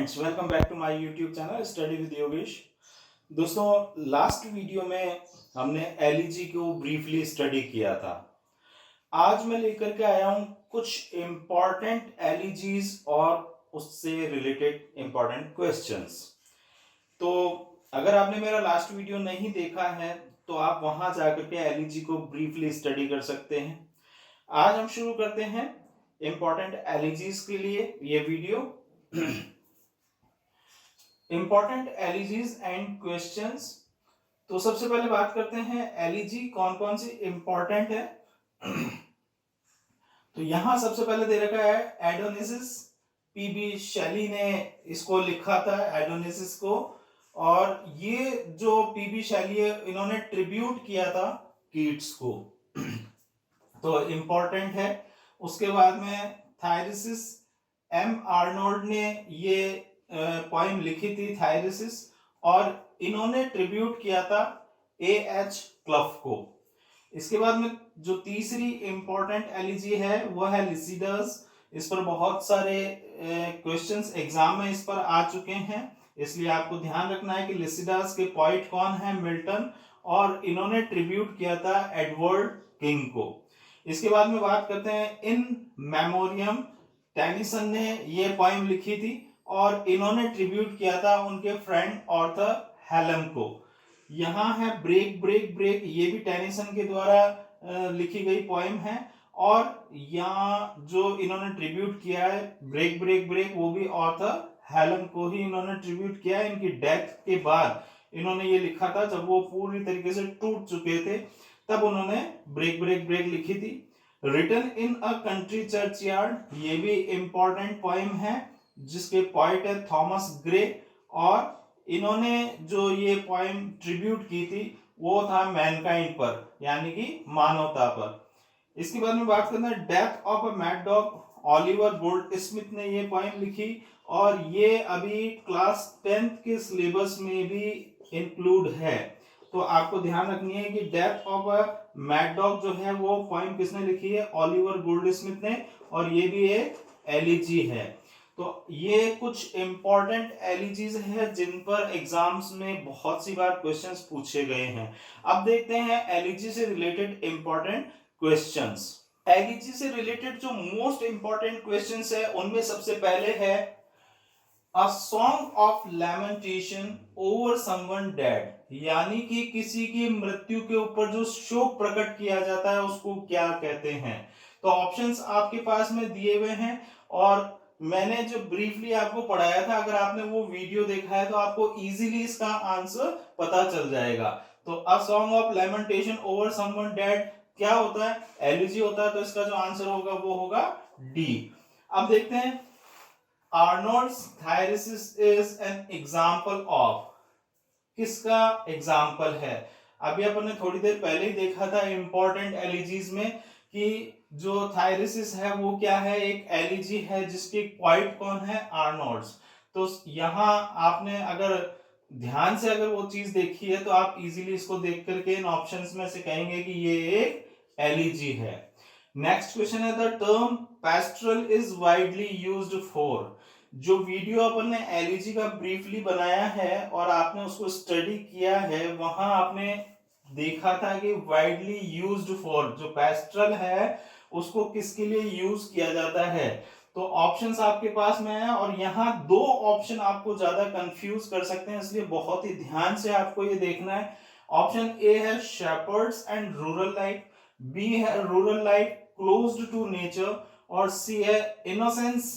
Friends, welcome back to my YouTube channel study with Yogesh. दोस्तों, last video में हमने एलईजी को ब्रीफली स्टडी किया था। आज मैं लेकर के आया हूं कुछ इम्पॉर्टेंट एलईजीज और उससे रिलेटेड इम्पॉर्टेंट क्वेश्चंस। तो अगर आपने मेरा लास्ट वीडियो नहीं देखा है तो आप वहां जाकर के एलईजी को ब्रीफली स्टडी कर सकते हैं। आज हम शुरू करते हैं इम्पॉर्टेंट एलईजीज के लिए ये वीडियो। Important elegies and questions. तो सबसे पहले बात करते हैं एलईजी कौन कौन सी इंपॉर्टेंट है। तो यहां सबसे पहले दे रखा है एडोनिसिस। पीबी शैली ने इसको लिखा था एडोनिसिस को, और ये जो पीबी शैली है इन्होंने ट्रिब्यूट किया था कीट्स को। तो इंपॉर्टेंट है। उसके बाद में थायरिसिस, एम आर्नोल्ड ने ये पोइम लिखी थी थायरिसिस, और इन्होंने ट्रिब्यूट किया था ए एच क्लफ को। इसके बाद में जो तीसरी इंपॉर्टेंट एलईजी है वो है लिसिडस। इस पर बहुत सारे क्वेश्चंस एग्जाम में इस पर आ चुके हैं, इसलिए आपको ध्यान रखना है कि लिसिडस के पोइट कौन है, मिल्टन, और इन्होंने ट्रिब्यूट किया था एडवर्ड किंग को। इसके बाद में बात करते हैं इन मेमोरियम। टेनिसन ने ये पोइम लिखी थी और इन्होंने ट्रिब्यूट किया था उनके फ्रेंड ऑर्थर हेलम को। यहाँ है ब्रेक ब्रेक ब्रेक, ये भी टेनिसन के द्वारा लिखी गई पोइम है, और यहाँ जो इन्होंने ट्रिब्यूट किया है ब्रेक ब्रेक ब्रेक वो भी ऑर्थर हेलम को ही इन्होंने ट्रिब्यूट किया है। इनकी डेथ के बाद इन्होंने ये लिखा था, जब वो पूरी तरीके से टूट चुके थे तब उन्होंने ब्रेक ब्रेक ब्रेक लिखी थी। Written in a country churchyard, ये भी इंपॉर्टेंट पोइम है जिसके पोइट है थॉमस ग्रे, और इन्होंने जो ये पोइम ट्रिब्यूट की थी वो था मैनकाइंड पर, यानी कि मानवता पर। इसके बाद में बात करना है death of a mad dog. Oliver gold Smith ने ये पोइम लिखी, और ये अभी क्लास 10th के सिलेबस में भी इंक्लूड है। तो आपको ध्यान रखनी है कि death of a mad dog जो है वो पोइम किसने लिखी है, ऑलिवर गोल्ड स्मिथ ने, और ये भी एक एलईजी है। तो ये कुछ इंपॉर्टेंट एलईजीज है जिन पर एग्जाम्स में बहुत सी बार क्वेश्चंस पूछे गए हैं। अब देखते हैं एलईजी से रिलेटेड इंपॉर्टेंट क्वेश्चंस। एलईजी से रिलेटेड जो मोस्ट इंपॉर्टेंट क्वेश्चंस है उनमें सबसे पहले है a song of lamentation over someone dead, यानी कि किसी की मृत्यु के ऊपर जो शोक प्रकट किया जाता है उसको क्या कहते हैं। तो ऑप्शंस आपके पास में दिए हुए हैं, और मैंने जो ब्रीफली आपको पढ़ाया था, अगर आपने वो वीडियो देखा है तो आपको इजीली इसका आंसर पता चल जाएगा। तो a song of lamentation over someone dead क्या होता है, एलईजी होता है, तो इसका जो आंसर होगा वो होगा डी। अब देखते हैं आर्नोल्ड्स थायरिसिस इज एन एग्जांपल ऑफ, किसका एग्जांपल है। अभी अपन ने थोड़ी देर पहले ही देखा था इंपॉर्टेंट एलईजीज में कि जो थायरिसिस है वो क्या है, एक एलईजी है जिसकी पॉइंट कौन है, आर्नोल्ड्स। तो यहाँ आपने अगर ध्यान से अगर वो चीज देखी है तो आप इजीली इसको देख करके इन ऑप्शंस में से कहेंगे कि ये एक एलईजी है। नेक्स्ट क्वेश्चन है the term पेस्ट्रल is widely used for. जो वीडियो अपन ने एलईजी का ब्रीफली बनाया है और आपने उसको स्टडी किया है, वहां आपने देखा था कि वाइडली यूज्ड फॉर जो पेस्ट्रल है उसको किसके लिए यूज किया जाता है। तो ऑप्शंस आपके पास में है, और यहाँ दो ऑप्शन आपको ज्यादा कंफ्यूज कर सकते हैं, इसलिए बहुत ही ध्यान से आपको ये देखना है। ऑप्शन ए है shepherds and rural life, B है rural life closed to nature, और सी है इनोसेंस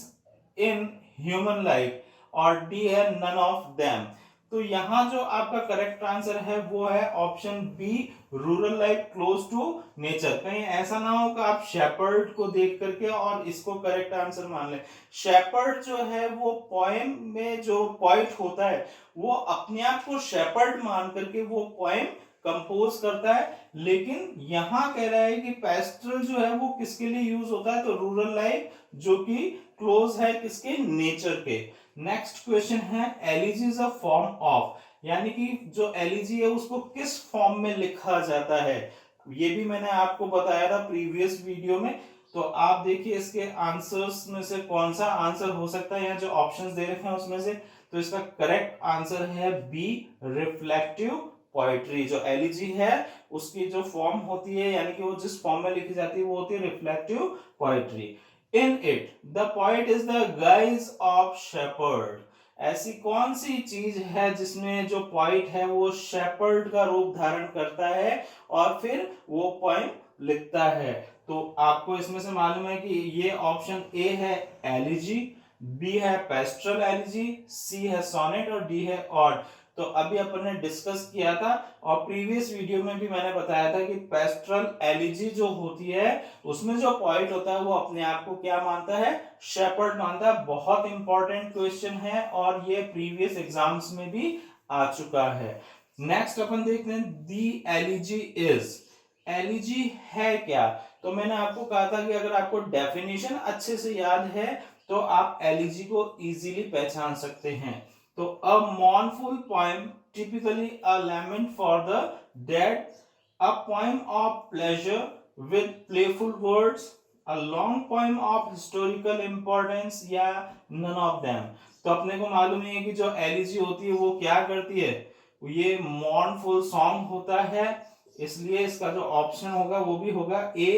इन ह्यूमन लाइफ, और डी है नन ऑफ देम। तो यहां जो आपका करेक्ट आंसर है वो है option B rural life close to nature. कहीं ऐसा ना हो कि आप शेपर्ड को देख करके और इसको करेक्ट आंसर मान लें। शेपर्ड जो है वो पोएम में जो पॉइंट होता है वो अपने आप को शेपर्ड मान करके वो पोएम कंपोज करता है, लेकिन यहां कह रहा है कि पेस्ट्रल जो है वो किसके लिए यूज होता है, तो रूरल लाइफ जो कि क्लोज है किसके, नेचर के। नेक्स्ट क्वेश्चन है elegy is a form of, यानी कि जो एलिजी है उसको किस फॉर्म में लिखा जाता है, ये भी मैंने आपको बताया था प्रीवियस वीडियो में। तो तो आप देखिए इसके आंसर्स में से कौन सा आंसर हो सकता है, यहाँ जो ऑप्शंस दे रखे हैं उसमें से। तो इसका करेक्ट आंसर है बी, रिफ्लेक्टिव पोएट्री। जो एलिजी है उसकी जो फॉर्म होती है, यानी कि वो जिस फॉर्म में लिखी जाती है वो होती है reflective poetry. In it the poet is the guise of shepherd. ऐसी कौन सी चीज है जिसमें जो पोएट है वो शेपर्ड का रूप धारण करता है और फिर वो पोएम लिखता है। तो आपको इसमें से मालूम है कि ये ऑप्शन ए है एलिजी, बी है पेस्ट्रल एलिजी, सी है सोनेट और डी है ऑड। तो अभी अपन ने डिस्कस किया था और प्रीवियस वीडियो में भी मैंने बताया था कि पेस्ट्रल एलिजी जो होती है उसमें जो पॉइंट होता है वो अपने आप को क्या मानता है, शेपर्ड मानता है। बहुत इंपॉर्टेंट क्वेश्चन है और ये प्रीवियस एग्जाम्स में भी आ चुका है। नेक्स्ट अपन देखते हैं दी एलिजी इज। एलिजी है क्या? तो मैंने आपको कहा था कि अगर आपको डेफिनेशन अच्छे से याद है तो आप एलिजी को इजीली पहचान सकते हैं। तो अ mournful poem, typically a lament for the dead, a poem of pleasure with playful words, a long poem of historical importance या none of them। तो अपने को मालूम है कि जो एलिजी होती है वो क्या करती है, ये mournful song होता है, इसलिए इसका जो ऑप्शन होगा वो भी होगा ए,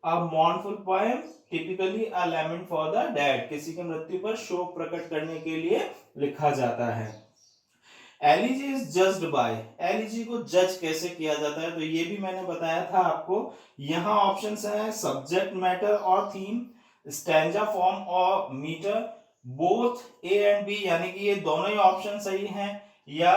अ mournful poem typically a lament for the dead. किसी की मृत्यु पर शोक प्रकट करने के लिए लिखा जाता है। Elegy is judged bye. Elegy को जज कैसे किया जाता है? तो ये भी मैंने बताया था आपको। यहाँ ऑप्शंस है सब्जेक्ट मैटर और थीम, स्टैंजा फॉर्म और metre, both A and B, यानी कि ये दोनों ही ऑप्शन सही हैं या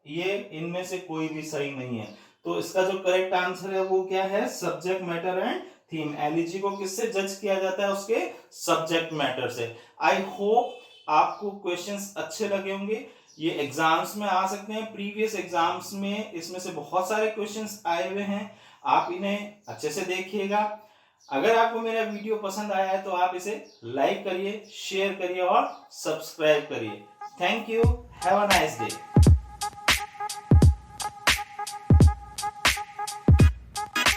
ये इनमें से कोई भी सही नहीं है। तो इसका जो करेक्ट आंसर है वो क्या है, subject matter and theme. Elegy को किससे जज किया जाता है? उसके सब्जेक्ट मैटर से। आई होप आपको क्वेश्चंस अच्छे लगे होंगे। ये एग्जाम्स में आ सकते हैं, प्रीवियस एग्जाम्स में इसमें से बहुत सारे क्वेश्चंस आए हुए हैं, आप इन्हें अच्छे से देखिएगा। अगर आपको मेरा वीडियो पसंद आया है तो आप इसे लाइक करिए, शेयर करिए और सब्सक्राइब करिए। Thank you, have a nice day.